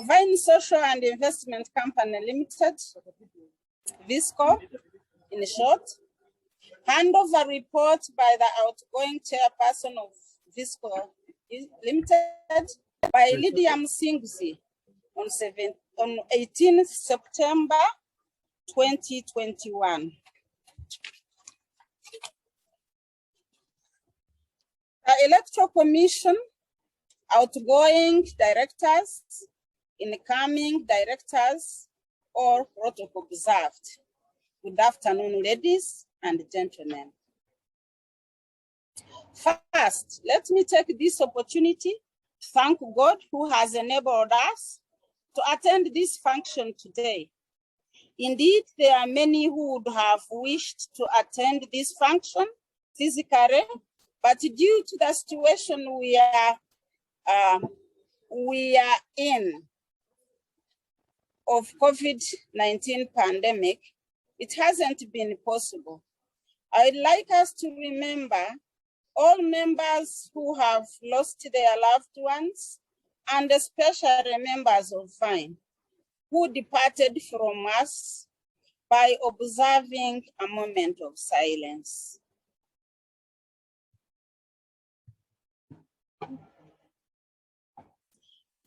Vine Social and Investment Company Limited, VISICO in short. Handover report by the outgoing chairperson of VISICO Limited by Lydia Msingzi on 18th September 2021. The Electoral Commission, outgoing directors, incoming directors, or protocol observed. Good afternoon, ladies and gentlemen. First, let me take this opportunity to thank God who has enabled us to attend this function today. Indeed, there are many who would have wished to attend this function physically, but due to the situation we are in of COVID-19 pandemic, it hasn't been possible. I'd like us to remember all members who have lost their loved ones, and especially members of VINE who departed from us, by observing a moment of silence.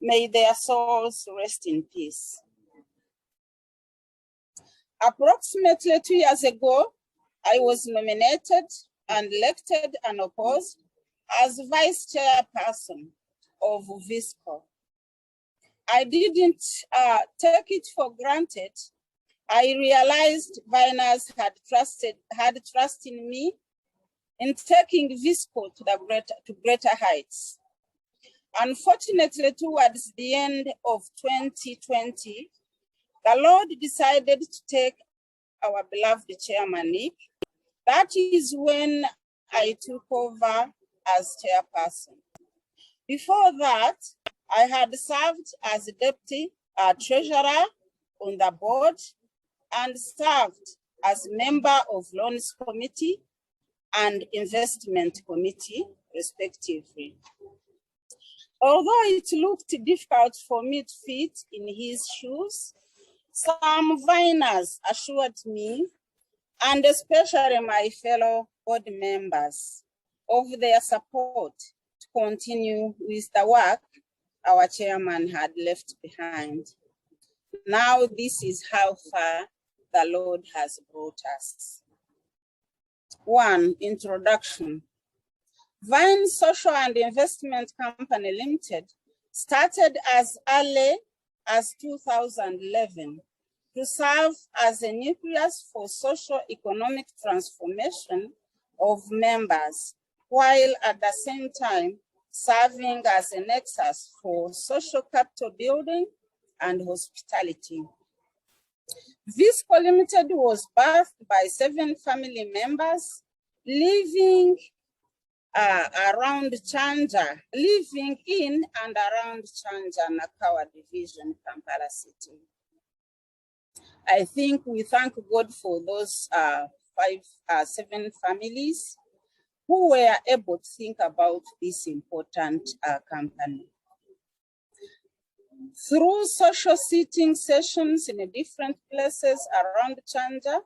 May their souls rest in peace. Approximately 2 years ago, I was nominated and elected unopposed as vice chairperson of VISICO. I didn't take it for granted. I realized Viners had trust in me in taking VISICO to greater heights. Unfortunately, towards the end of 2020, the Lord decided to take our beloved chairman, Nick. That is when I took over as chairperson. Before that, I had served as deputy treasurer on the board and served as member of loans committee and investment committee, respectively. Although it looked difficult for me to fit in his shoes, some Viners assured me, and especially my fellow board members, of their support to continue with the work our chairman had left behind. Now this is how far the Lord has brought us. 1, introduction. Vine Social and Investment Company Limited started as early as 2011 to serve as a nucleus for socio-economic transformation of members, while at the same time serving as a nexus for social capital building and hospitality. VISICO Limited was birthed by 7 family members living in and around Chanja, Nakawa Division, Kampala City. I think we thank God for those 7 families who were able to think about this important company. Through social sitting sessions in different places around Chanja,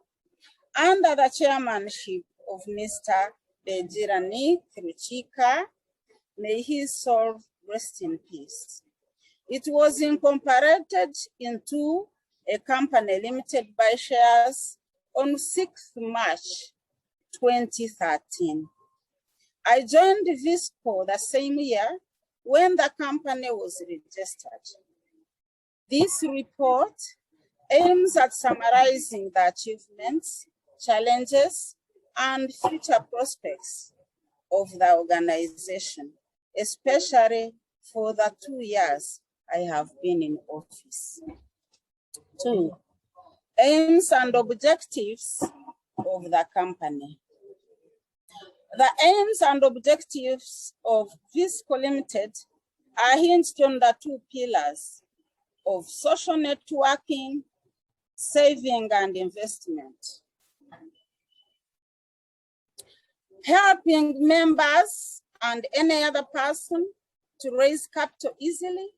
under the chairmanship of Mr. Bejirani Krichika, may his soul rest in peace. It was incorporated into a company limited by shares on 6th March 2013. I joined VISICO the same year when the company was registered. This report aims at summarizing the achievements, challenges, and future prospects of the organization, especially for the 2 years I have been in office. 2, aims and objectives of the company. The aims and objectives of VISICO Limited are hinged on the 2 pillars of social networking, saving and investment. Helping members and any other person to raise capital easily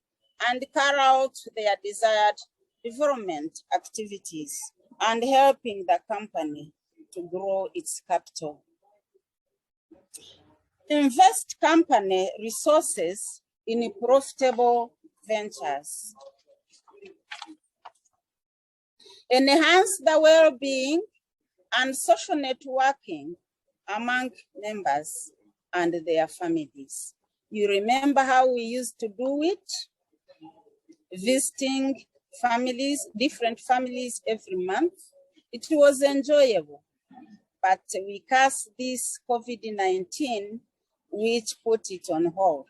and carry out their desired development activities and helping the company to grow its capital. Invest company resources in profitable ventures. Enhance the well-being and social networking among members and their families. You remember how we used to do it? Visiting families, different families every month. It was enjoyable, but we cast this COVID-19, which put it on hold.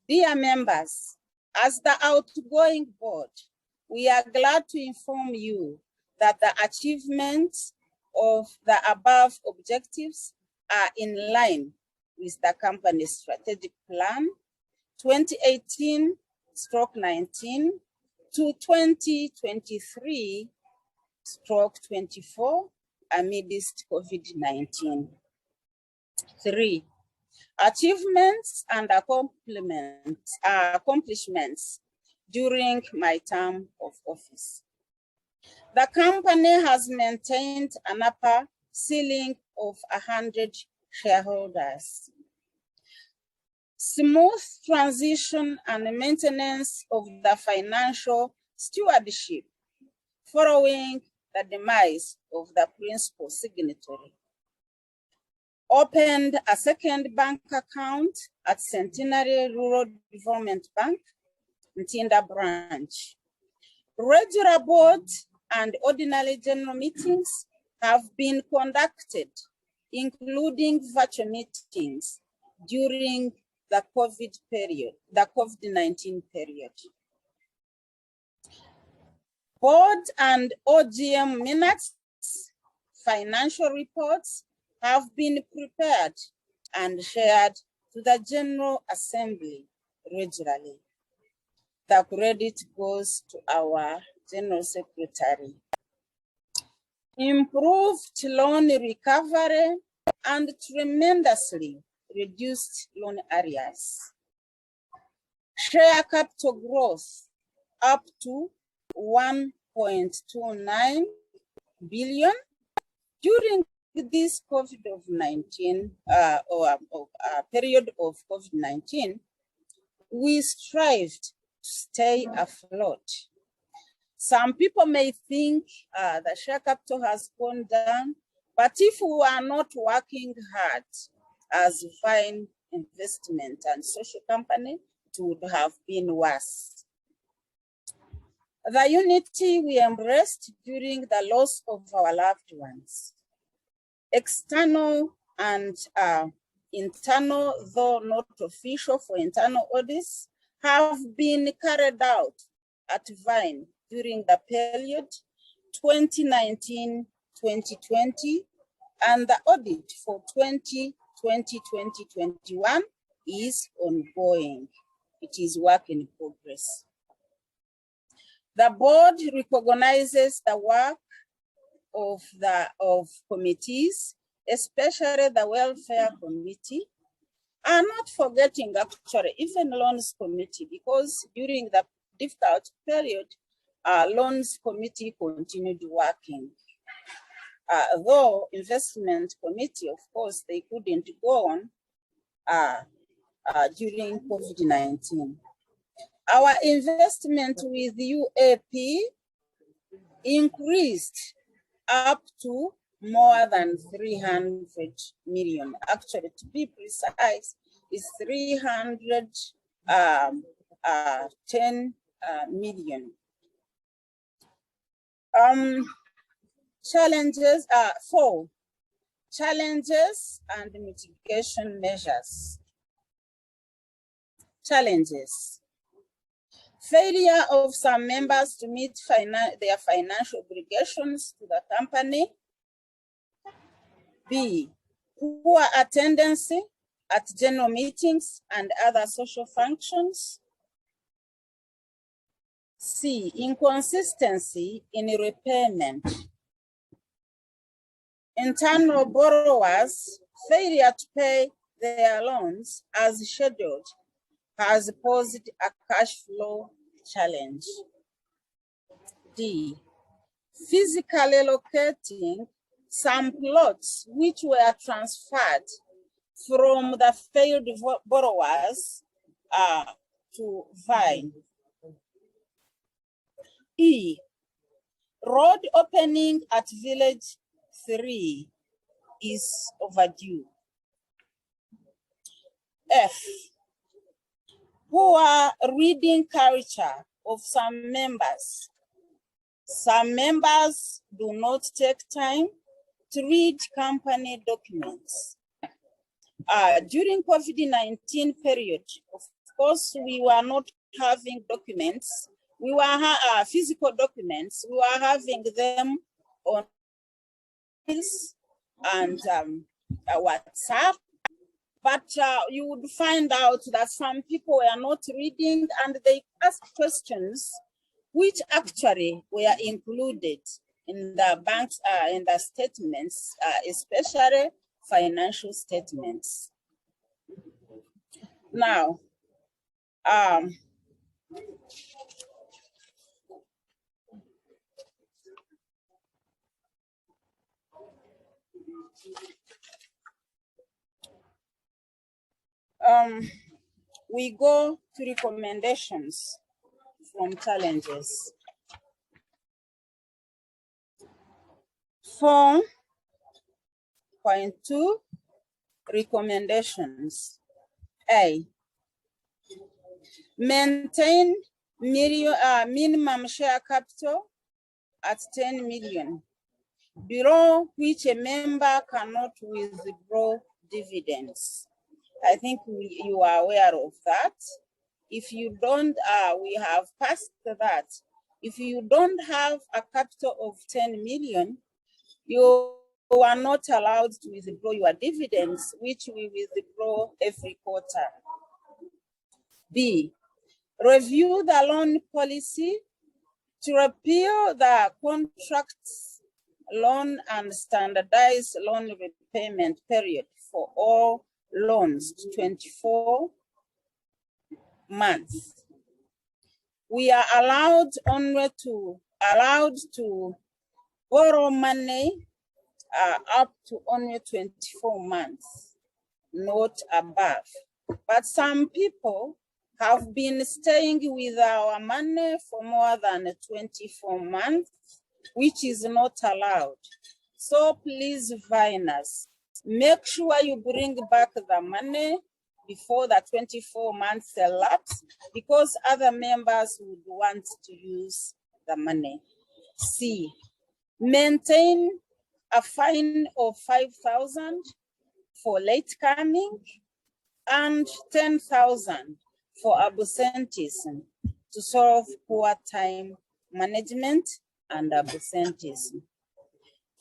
Dear members, as the outgoing board, we are glad to inform you that the achievements of the above objectives are in line with the company's strategic plan 2018-19 to 2023-24 amidst COVID-19. 3. Achievements and accomplishments during my term of office. The company has maintained an upper ceiling of 100 shareholders. Smooth transition and maintenance of the financial stewardship following the demise of the principal signatory. Opened a second bank account at Centenary Rural Development Bank, Ntinda branch. Regular board and ordinary general meetings have been conducted, including virtual meetings during the COVID-19 period. Board and OGM minutes, financial reports have been prepared and shared to the General Assembly regularly. The credit goes to our General Secretary. Improved loan recovery and tremendously reduced loan arrears. Share capital growth up to 1.29 billion during this COVID-19 period of COVID-19. We strived to stay afloat. Some people may think the share capital has gone down, but if we are not working hard as fine investment and social company, it would have been worse. The unity we embraced during the loss of our loved ones. External and internal, though not official for internal audits, have been carried out at VINE during the period 2019-2020, and the audit for 2020-2021 is ongoing. It is work in progress. The board recognizes the work of committees, especially the welfare committee, and not forgetting actually even loans committee, because during the difficult period, loans committee continued working. Though investment committee, of course, they couldn't go on during COVID-19. Our investment with UAP increased up to more than 300 million. Actually, to be precise, is 310 million. Challenges are 4. Challenges and mitigation measures. Challenges. Failure of some members to meet their financial obligations to the company. B, poor attendance at general meetings and other social functions. C, inconsistency in repayment. Internal borrowers' failure to pay their loans as scheduled has posed a cash flow challenge. D, physically locating some plots which were transferred from the failed borrowers to Vine. E, road opening at Village 3 is overdue. F, poor reading culture of some members. Some members do not take time to read company documents. During COVID-19 period, of course, we were not having documents. We were physical documents. We were having them on and WhatsApp. But you would find out that some people were not reading and they asked questions which actually were included in the banks, in the statements, especially financial statements. Now, we go to recommendations from challenges. 4.2 recommendations. A, maintain minimum share capital at 10 million, below which a member cannot withdraw dividends. I think you are aware of that. If you don't, we have passed that. If you don't have a capital of 10 million, you are not allowed to withdraw your dividends, which we withdraw every quarter. B, review the loan policy to repeal the contracts loan and standardize loan repayment period for all loans to 24 months. We are allowed to borrow money up to only 24 months, not above. But some people have been staying with our money for more than 24 months, which is not allowed. So please, Viners, make sure you bring back the money before the 24 months elapse, because other members would want to use the money. C, maintain a fine of 5,000 for late coming and 10,000 for absenteeism to solve poor time management and absenteeism.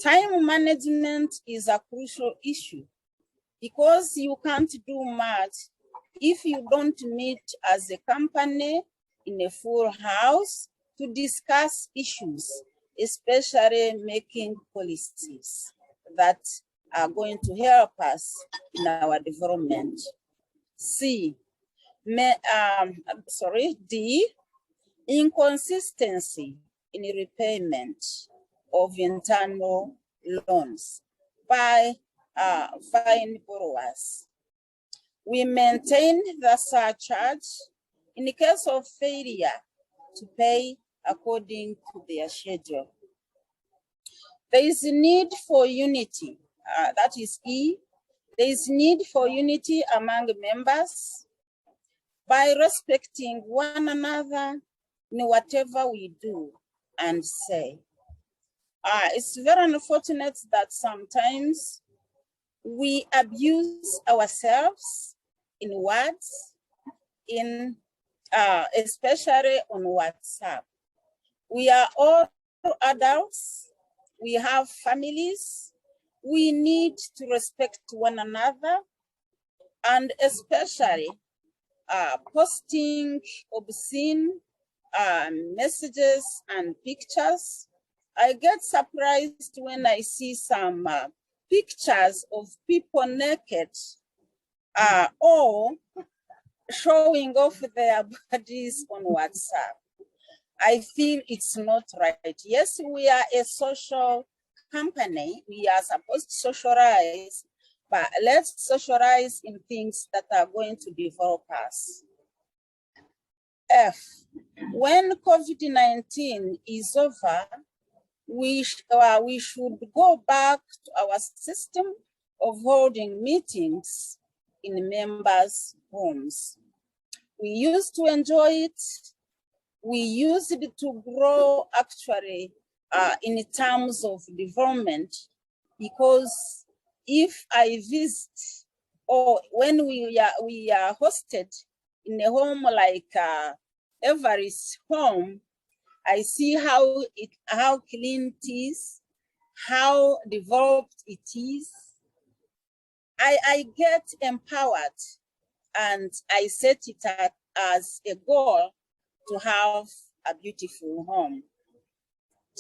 Time management is a crucial issue because you can't do much if you don't meet as a company in a full house to discuss issues, especially making policies that are going to help us in our development. D, inconsistency in repayment of internal loans by fine borrowers. We maintain the surcharge in the case of failure to pay according to their schedule. There is a need for unity, that is E. There is need for unity among members by respecting one another in whatever we do and say. It's very unfortunate that sometimes we abuse ourselves in words, especially on WhatsApp. We are all adults, we have families, we need to respect one another, and especially posting obscene messages and pictures. I get surprised when I see some pictures of people naked or showing off their bodies on WhatsApp. I feel it's not right. Yes, we are a social company. We are supposed to socialize, but let's socialize in things that are going to develop us. F, when COVID-19 is over, we should go back to our system of holding meetings in members' homes. We used to enjoy it. We used it to grow actually in terms of development, because if I visit or when we are hosted in a home like Everest's home, I see how clean it is, how developed it is. I get empowered, and I set it as a goal to have a beautiful home.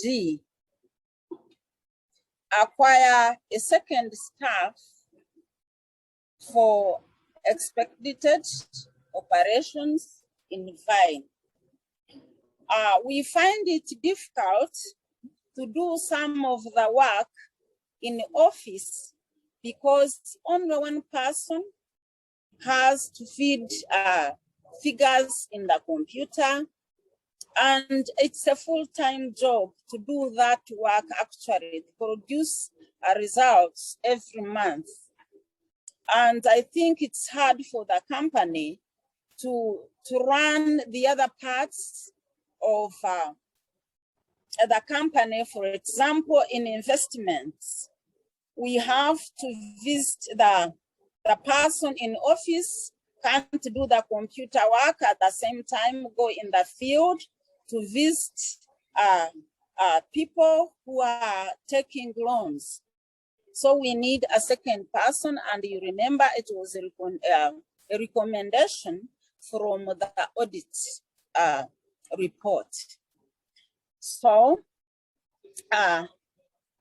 G, acquire a second staff for expedited operations in Vine. We find it difficult to do some of the work in the office because only one person has to feed figures in the computer, and it's a full-time job to do that work actually, to produce results every month. And I think it's hard for the company to run the other parts of the company. For example, in investments, we have to visit the person in office can't do the computer work at the same time, go in the field to visit people who are taking loans. So we need a second person, and you remember it was a recommendation from the audit report. So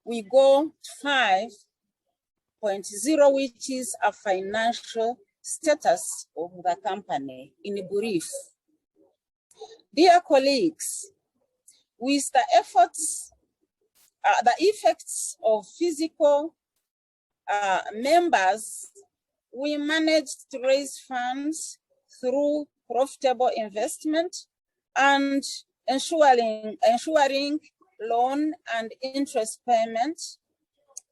we go to 5.0, which is a financial status of the company in brief. Dear colleagues, with the effects of VISICO members, we managed to raise funds through profitable investment and ensuring loan and interest payment,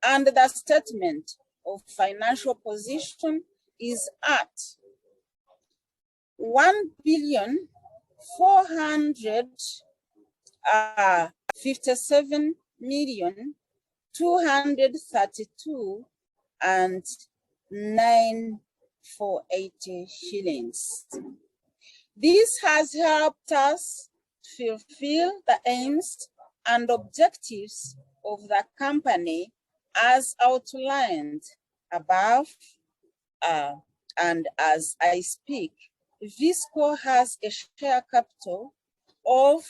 and the statement of financial position is at 1,457,232 and 9,480 shillings. This has helped us fulfill the aims and objectives of the company as outlined above, and as I speak. VISICO has a share capital of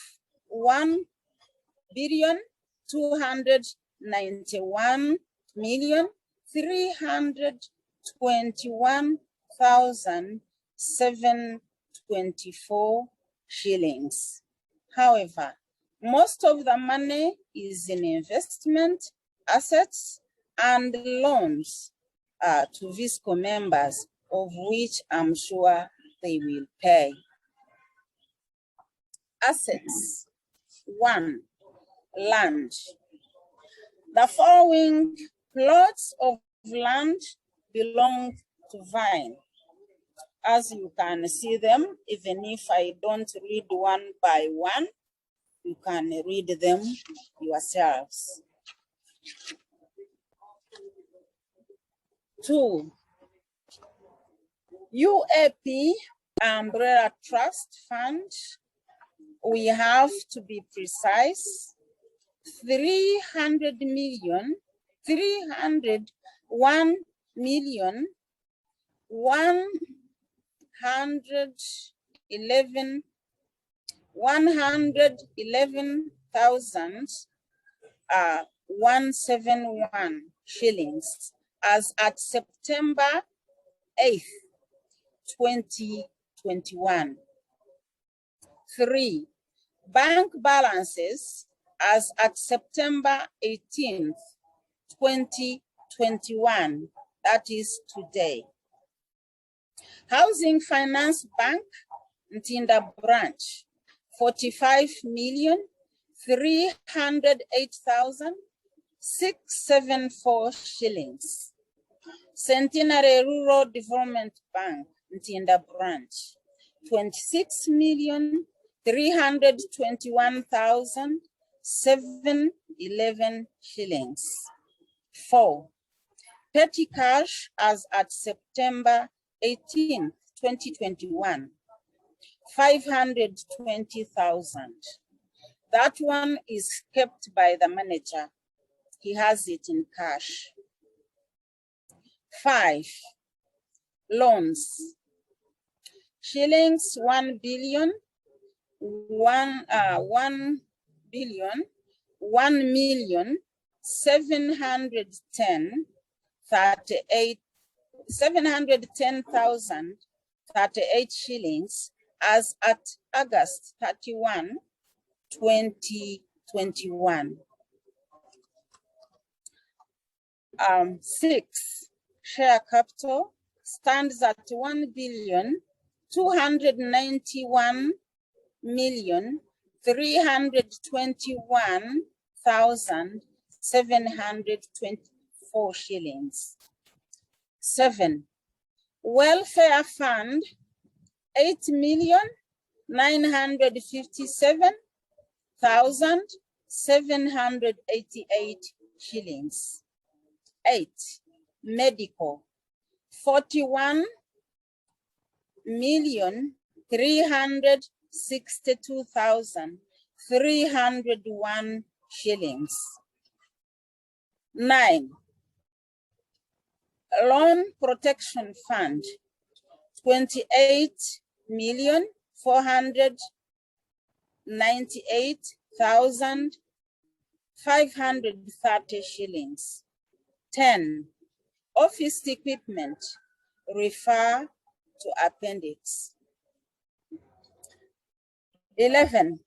1,291,321,724 shillings. However, most of the money is in investment assets and loans to VISICO members, of which I'm sure they will pay. Assets. 1, land. The following plots of land belong to Vine. As you can see them, even if I don't read one by one, you can read them yourselves. 2, UAP Umbrella Trust Fund. We have to be precise, 111,111,171 shillings as at September 8th, 2020. 2021. 3. Bank balances as at September 18th, 2021, that is today. Housing Finance Bank, Ntinda branch, 45,308,674 shillings. Centenary Rural Development Bank, Ntinda branch, 26,321,711 shillings. 4. Petty cash as at September 18, 2021, 520,000. That one is kept by the manager. He has it in cash. 5. Loans. Shillings 710,038 shillings as at August 31, 2021. 6. Share capital stands at 1,291,321,724 shillings. 7. Welfare fund, 8,957,788 shillings. 8. Medical, 41,362,301 shillings. 9. Loan Protection Fund, 28,498,530 shillings. 10. Office equipment, refer to appendix. 11.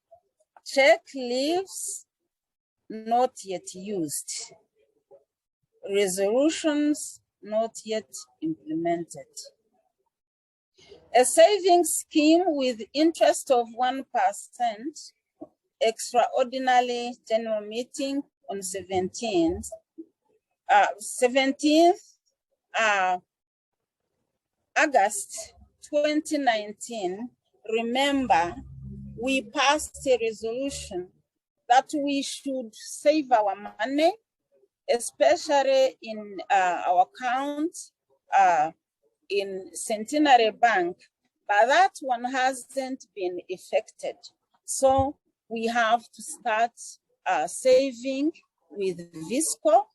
Check leaves not yet used. Resolutions not yet implemented. A savings scheme with interest of 1%, extraordinary general meeting on 17th August 2019. Remember, we passed a resolution that we should save our money, especially in our account in Centenary Bank, but that one hasn't been effected. So we have to start saving with VISICO.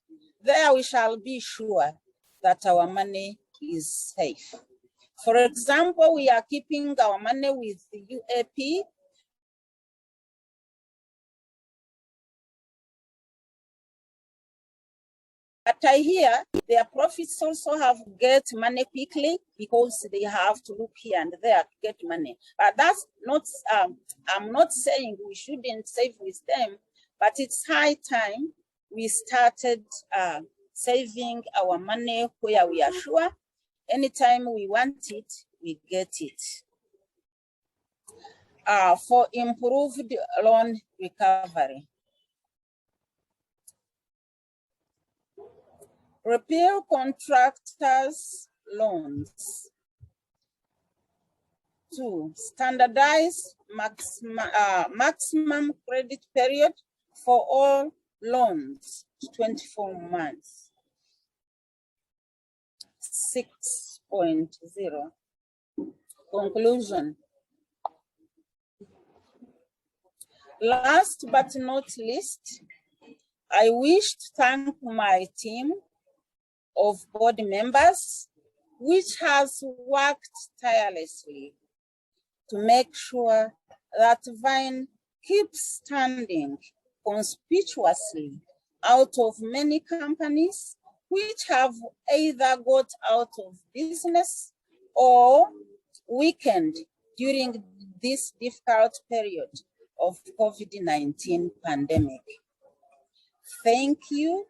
There we shall be sure that our money is safe. For example, we are keeping our money with the UAP. But I hear their profits also have get money quickly because they have to look here and there to get money. But that's not, I'm not saying we shouldn't save with them, but it's high time we started saving our money where we are sure anytime we want it, we get it. For improved loan recovery. Repeal contractors' loans. 2. Standardize maximum credit period for all loans, 24 months. 6.0. Conclusion. Last but not least, I wish to thank my team of board members, which has worked tirelessly to make sure that VINE keeps standing conspicuously out of many companies which have either got out of business or weakened during this difficult period of COVID-19 pandemic. Thank you,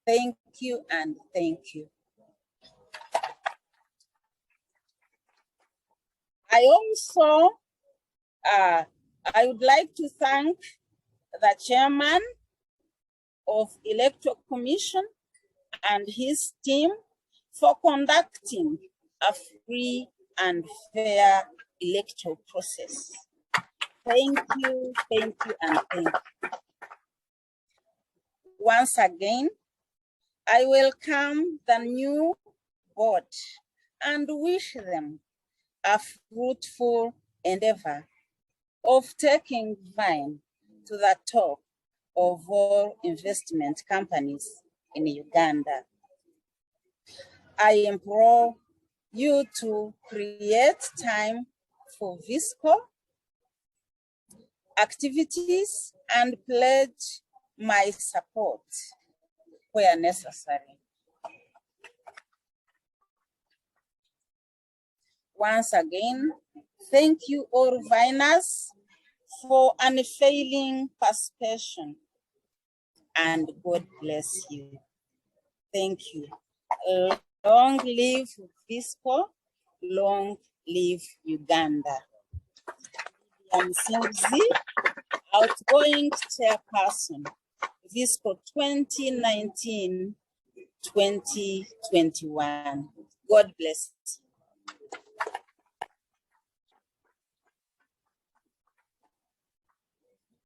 and thank you. I also, I would like to thank the chairman of Electoral Commission and his team for conducting a free and fair electoral process. Thank you, and thank you. Once again, I welcome the new board and wish them a fruitful endeavor of taking VINE to the top of all investment companies in Uganda. I implore you to create time for VISICO activities and pledge my support where necessary. Once again, thank you all VINers for unfailing participation, and God bless you. Thank you. Long live VISICO, long live Uganda. I'm Sinzi, outgoing chairperson, VISICO 2019-2021. God bless.